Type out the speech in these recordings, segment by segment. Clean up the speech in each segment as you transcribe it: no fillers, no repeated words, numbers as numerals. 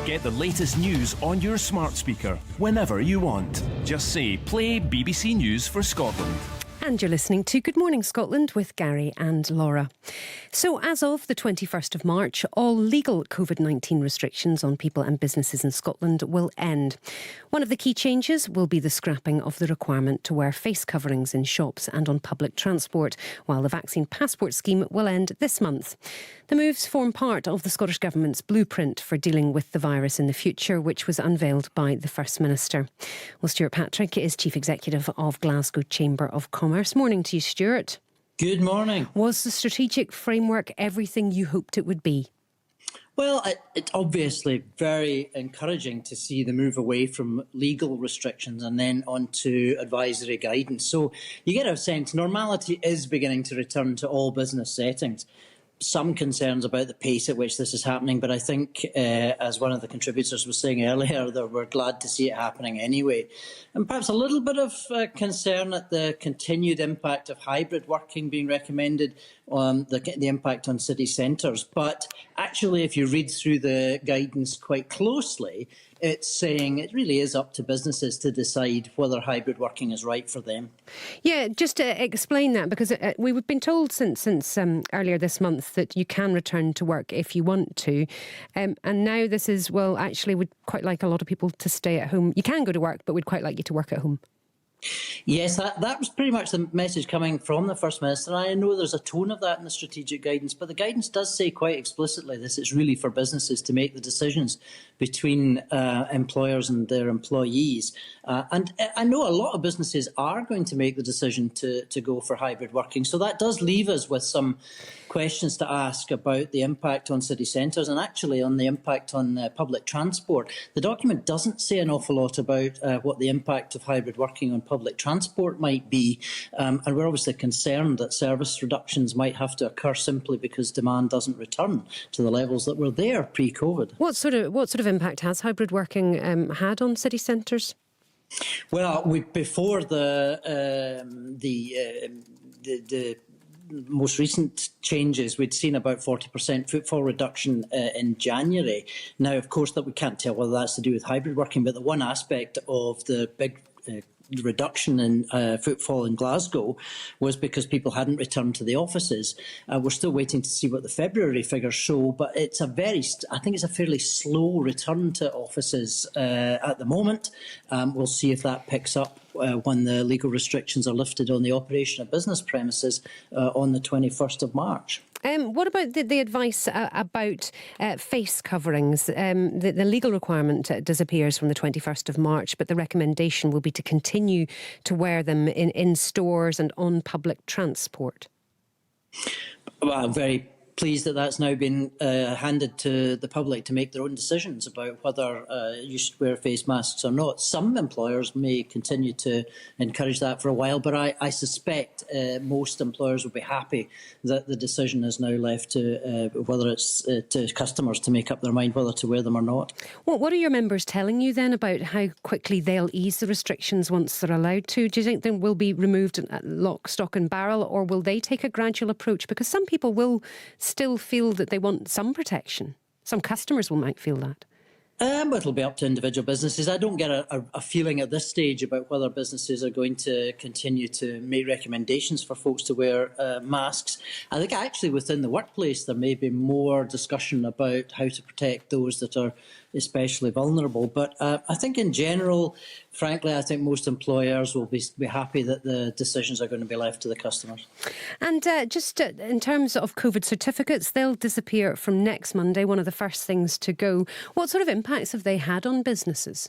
Get the latest news on your smart speaker whenever you want. Just say, play BBC News for Scotland. And you're listening to Good Morning Scotland with Gary and Laura. So as of the 21st of March, all legal COVID-19 restrictions on people and businesses in Scotland will end. One of the key changes will be the scrapping of the requirement to wear face coverings in shops and on public transport, while the vaccine passport scheme will end this month. The moves form part of the Scottish Government's blueprint for dealing with the virus in the future, which was unveiled by the First Minister. Well, Stuart Patrick is Chief Executive of Glasgow Chamber of Commerce. Morning to you, Stuart. Good morning. Was the strategic framework everything you hoped it would be? Well, it's obviously very encouraging to see the move away from legal restrictions and then onto advisory guidance. So you get a sense normality is beginning to return to all business settings. Some concerns about the pace at which this is happening, but I think, as one of the contributors was saying earlier, that we're glad to see it happening anyway. And perhaps a little bit of concern at the continued impact of hybrid working being recommended, the impact on city centres. But actually, if you read through the guidance quite closely, it's saying it really is up to businesses to decide whether hybrid working is right for them. Yeah, just to explain that, because we've been told since earlier this month that you can return to work if you want to. And now this is, well, actually, we'd quite like a lot of people to stay at home. You can go to work, but we'd quite like you to work at home. Yes, that was pretty much the message coming from the First Minister. I know there's a tone of that in the strategic guidance, but the guidance does say quite explicitly this is really for businesses to make the decisions between employers and their employees. And I know a lot of businesses are going to make the decision to go for hybrid working. So that does leave us with some questions to ask about the impact on city centres and actually on the impact on public transport. The document doesn't say an awful lot about what the impact of hybrid working on public transport might be, and we're obviously concerned that service reductions might have to occur simply because demand doesn't return to the levels that were there pre-COVID. What sort of impact has hybrid working had on city centres? Well, before the most recent changes, we'd seen about 40% footfall reduction in January. Now, of course, that we can't tell whether that's to do with hybrid working, but the one aspect of the big reduction in footfall in Glasgow was because people hadn't returned to the offices. We're still waiting to see what the February figures show, but it's I think it's a fairly slow return to offices at the moment. We'll see if that picks up when the legal restrictions are lifted on the operation of business premises on the 21st of March. What about the advice about face coverings? The legal requirement disappears from the 21st of March, but the recommendation will be to continue to wear them in stores and on public transport. Well, I'm very pleased that that's now been handed to the public to make their own decisions about whether you should wear face masks or not. Some employers may continue to encourage that for a while, but I suspect most employers will be happy that the decision is now left to whether it's to customers to make up their mind whether to wear them or not. Well, what are your members telling you then about how quickly they'll ease the restrictions once they're allowed to? Do you think they will be removed at lock, stock and barrel, or will they take a gradual approach? Because some people will still feel that they want some protection. Some customers might feel that. But it'll be up to individual businesses. I don't get a feeling at this stage about whether businesses are going to continue to make recommendations for folks to wear masks. I think actually within the workplace there may be more discussion about how to protect those that are especially vulnerable. But I think in general, frankly, I think most employers will be happy that the decisions are going to be left to the customers. And just in terms of COVID certificates, they'll disappear from next Monday, one of the first things to go. What sort of impacts have they had on businesses?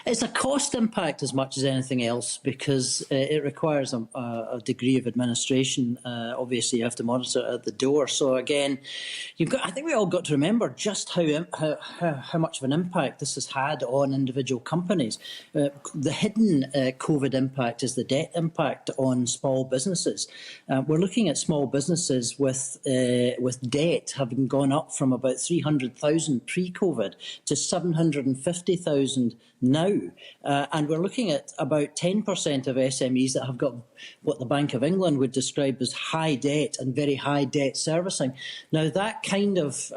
It's a cost impact as much as anything else because it requires a degree of administration. Obviously, you have to monitor it at the door. So again, I think we all got to remember just how much of an impact this has had on individual companies. The hidden COVID impact is the debt impact on small businesses. We're looking at small businesses with debt having gone up from about 300,000 pre-COVID to 750,000 now. And we're looking at about 10% of SMEs that have got what the Bank of England would describe as high debt and very high debt servicing. Now, that kind of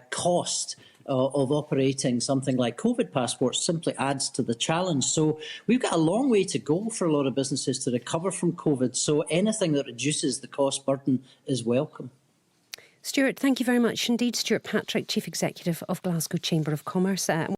cost of operating something like COVID passports simply adds to the challenge. So we've got a long way to go for a lot of businesses to recover from COVID. So anything that reduces the cost burden is welcome. Stuart, thank you very much indeed. Stuart Patrick, Chief Executive of Glasgow Chamber of Commerce.